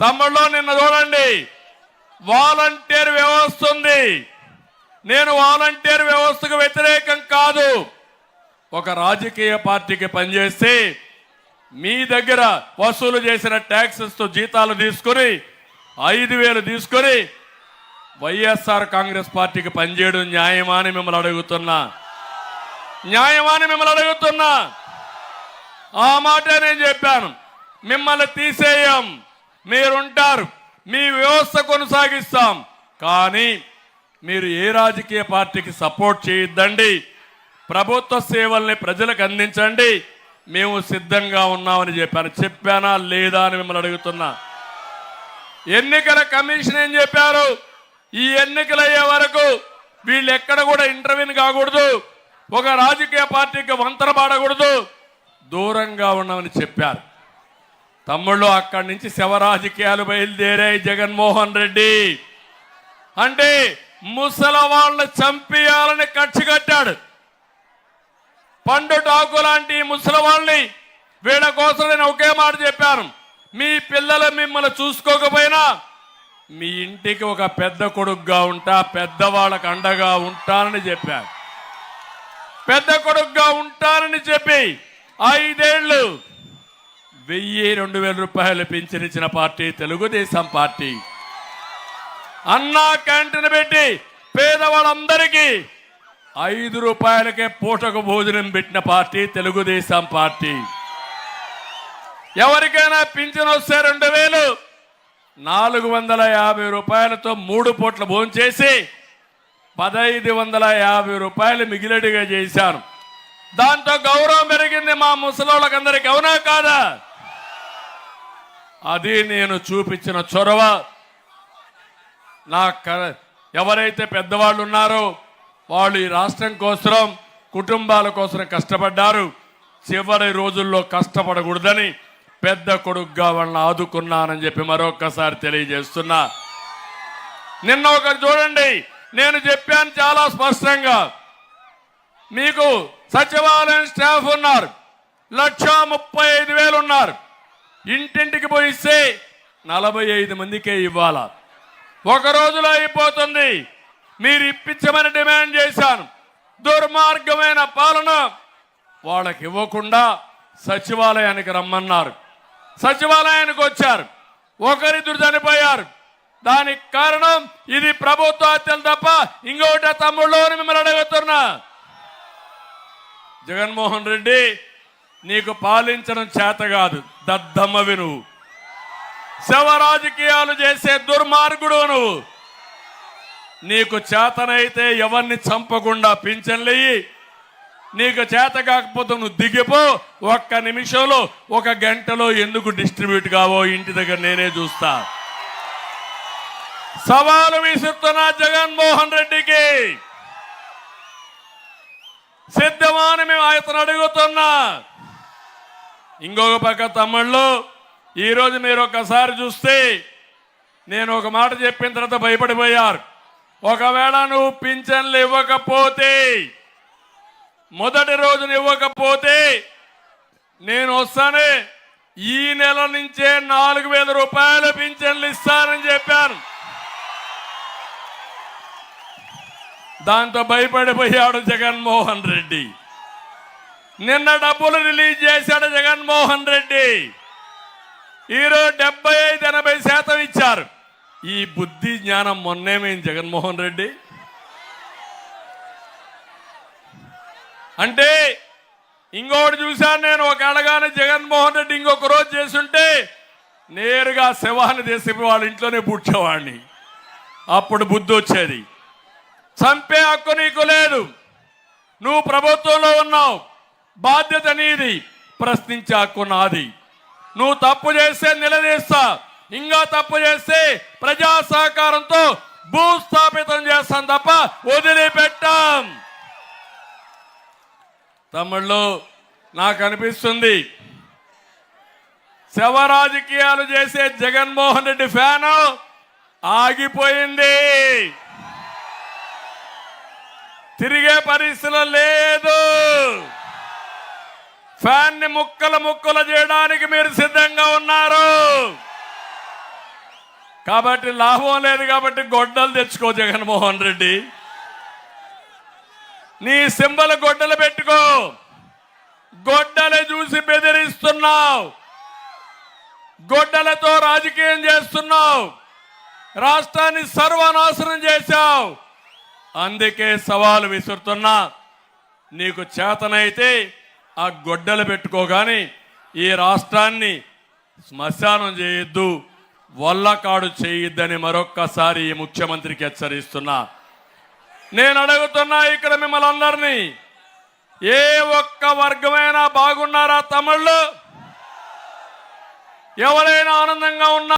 తమ్ముళ్ళు నిన్న చూడండి, వాలంటీర్ వ్యవస్థ ఉంది. నేను వాలంటీర్ వ్యవస్థకు వ్యతిరేకం కాదు. ఒక రాజకీయ పార్టీకి పనిచేస్తే మీ దగ్గర వసూలు చేసిన ట్యాక్సెస్ తో జీతాలు తీసుకొని 5,000 తీసుకొని వైఎస్ఆర్ కాంగ్రెస్ పార్టీకి పనిచేయడం న్యాయమా అని మిమ్మల్ని అడుగుతున్నా. ఆ మాటే నేను చెప్పాను. మిమ్మల్ని తీసేయం, మీరుంటారు, మీ వ్యవస్థ కొనసాగిస్తాం. కానీ మీరు ఏ రాజకీయ పార్టీకి సపోర్ట్ చేయొద్దండి. ప్రభుత్వ సేవల్ని ప్రజలకు అందించండి. మేము సిద్ధంగా ఉన్నామని చెప్పానా లేదా అని మిమ్మల్ని అడుగుతున్నా. ఎన్నికల కమిషన్ ఏం చెప్పారు? ఈ ఎన్నికలు అయ్యే వరకు వీళ్ళు ఎక్కడ కూడా ఇంటర్వ్యూని కాకూడదు, ఒక రాజకీయ పార్టీకి వంతన పాడకూడదు, దూరంగా ఉన్నామని చెప్పారు. తమ్ముళ్ళు, అక్కడి నుంచి శవ రాజకీయాలు బయలుదేరాయి. జగన్మోహన్ రెడ్డి అంటే ముసలి వాళ్ళని చంపేయాలని కక్ష కట్టాడు. పండు టాకు లాంటి ముసలి వాళ్ళని వీళ్ళ కోసం నేను ఒకే మాట చెప్పాను. మీ పిల్లలు మిమ్మల్ని చూసుకోకపోయినా మీ ఇంటికి ఒక పెద్ద కొడుకుగా ఉంటా, పెద్దవాళ్ళకు అండగా ఉంటానని చెప్పాను. పెద్ద కొడుకుగా ఉంటానని చెప్పి 5 ఏళ్ళు 1,000-2,000 రూపాయలు పింఛనిచ్చిన పార్టీ తెలుగుదేశం పార్టీ. అన్నా క్యాంటీన్ పెట్టి పేదవాళ్ళందరికీ 5 రూపాయలకే పూటకు భోజనం పెట్టిన పార్టీ తెలుగుదేశం పార్టీ. ఎవరికైనా పింఛన్ వస్తే 2,450 రూపాయలతో 3 పూట్ల భోజనం చేసి 1,550 రూపాయలు మిగిలిడిగా చేశాను. దాంతో గౌరవం పెరిగింది మా ముసలోళ్ళకందరికి. అవునా కాదా? అది నేను చూపించిన చొరవ. ఎవరైతే పెద్దవాళ్ళు ఉన్నారో వాళ్ళు ఈ రాష్ట్రం కోసం, కుటుంబాల కోసం కష్టపడ్డారు. చివరి రోజుల్లో కష్టపడకూడదని పెద్ద కొడుకుగా వాళ్ళని ఆదుకున్నానని చెప్పి మరొక్కసారి తెలియజేస్తున్నా. నిన్న ఒకరు చూడండి, నేను చెప్పాను చాలా స్పష్టంగా. మీకు సచివాలయం స్టాఫ్ ఉన్నారు, 1,35,000 ఉన్నారు. ఇంటింటికి పోయిస్తే 45 మందికే ఇవ్వాలా. ఒక రోజులో అయిపోతుంది. మీరు ఇప్పించమని డిమాండ్ చేశాను. దుర్మార్గమైన పాలన వాళ్ళకి ఇవ్వకుండా సచివాలయానికి రమ్మన్నారు. సచివాలయానికి వచ్చారు, ఒకరిద్దరు చనిపోయారు. దానికి కారణం ఇది ప్రభుత్వ హత్యలు తప్ప ఇంకొకటి తమ్ముళ్ళు అని మిమ్మల్ని అడుగుతున్నా. జగన్మోహన్ రెడ్డి, నీకు పాలించడం చేత కాదు, దద్దమ్మవి నువ్వు. శవ రాజకీయాలు చేసే దుర్మార్గుడు నువ్వు. నీకు చేతనైతే ఎవరిని చంపకుండా పింఛన్లయ్యి, నీకు చేత కాకపోతే నువ్వు దిగిపో. 1 నిమిషంలో 1 గంటలో ఎందుకు డిస్ట్రిబ్యూట్ కావో ఇంటి దగ్గర నేనే చూస్తా. సవాలు విసురుతున్నా జగన్మోహన్ రెడ్డికి. సిద్ధమా అని మేము అతను అడుగుతున్నా. ఇంకొక పక్క తమ్ముళ్ళు, ఈరోజు మీరు ఒకసారి చూస్తే నేను ఒక మాట చెప్పిన తర్వాత భయపడిపోయారు. ఒకవేళ నువ్వు పింఛన్లు ఇవ్వకపోతే, మొదటి రోజున ఇవ్వకపోతే నేను వస్తానే ఈ నెల నుంచే 4,000 రూపాయలు పింఛన్లు ఇస్తానని చెప్పాను. దాంతో భయపడిపోయాడు జగన్మోహన్ రెడ్డి. నిన్న డబ్బులు రిలీజ్ చేశాడు జగన్మోహన్ రెడ్డి. ఈరోజు 75-80% ఇచ్చారు. ఈ బుద్ధి జ్ఞానం మొన్నేమైంది జగన్మోహన్ రెడ్డి? అంటే ఇంకొకటి చూశాను నేను. ఒక అడగానే జగన్మోహన్ రెడ్డి ఇంకొక రోజు చేస్తుంటే నేరుగా శవాన్ని తీసి వాళ్ళ ఇంట్లోనే పుడ్చేవాడిని. అప్పుడు బుద్ధి వచ్చేది. చంపే హక్కు నీకు లేదు. నువ్వు ప్రభుత్వంలో ఉన్నావు, బాధ్యత నీది, ప్రశ్నించే హక్కు నాది. నువ్వు తప్పు చేస్తే నిలదీస్తా, ఇంకా తప్పు చేస్తే ప్రజా సహకారంతో భూస్థాపితం చేస్తాం తప్ప వదిలిపెట్టాం. తమ్ముళ్ళు, నాకు అనిపిస్తుంది శవ రాజకీయాలు చేసే జగన్మోహన్ రెడ్డి ఫ్యాను ఆగిపోయింది. తిరిగే పరిస్థితులు లేదు. ఫ్యాన్ ని ముక్కలు ముక్కలు చేయడానికి మీరు సిద్ధంగా ఉన్నారు. కాబట్టి లాభం లేదు కాబట్టి గొడ్డలు తెచ్చుకో జగన్మోహన్ రెడ్డి. నీ సింబల్ గొడ్డలు పెట్టుకో. గొడ్డలు చూసి బెదిరిస్తున్నావు, గొడ్డలతో రాజకీయం చేస్తున్నావు, రాష్ట్రాన్ని సర్వనాశనం చేశావు. అందుకే సవాలు విసురుతున్నా. నీకు చేతనైతే ఆ గొడ్డలు పెట్టుకో, కానీ ఈ రాష్ట్రాన్ని శ్మశానం చేయొద్దు, వల్లకాడు చేయొద్దని మరొక్కసారి ఈ ముఖ్యమంత్రికి హెచ్చరిస్తున్నా. నేను అడుగుతున్నా ఇక్కడ మిమ్మల్ని అందరినీ, ఏ ఒక్క వర్గమైనా బాగున్నారా తమిళ్ళు? ఎవరైనా ఆనందంగా ఉన్నా?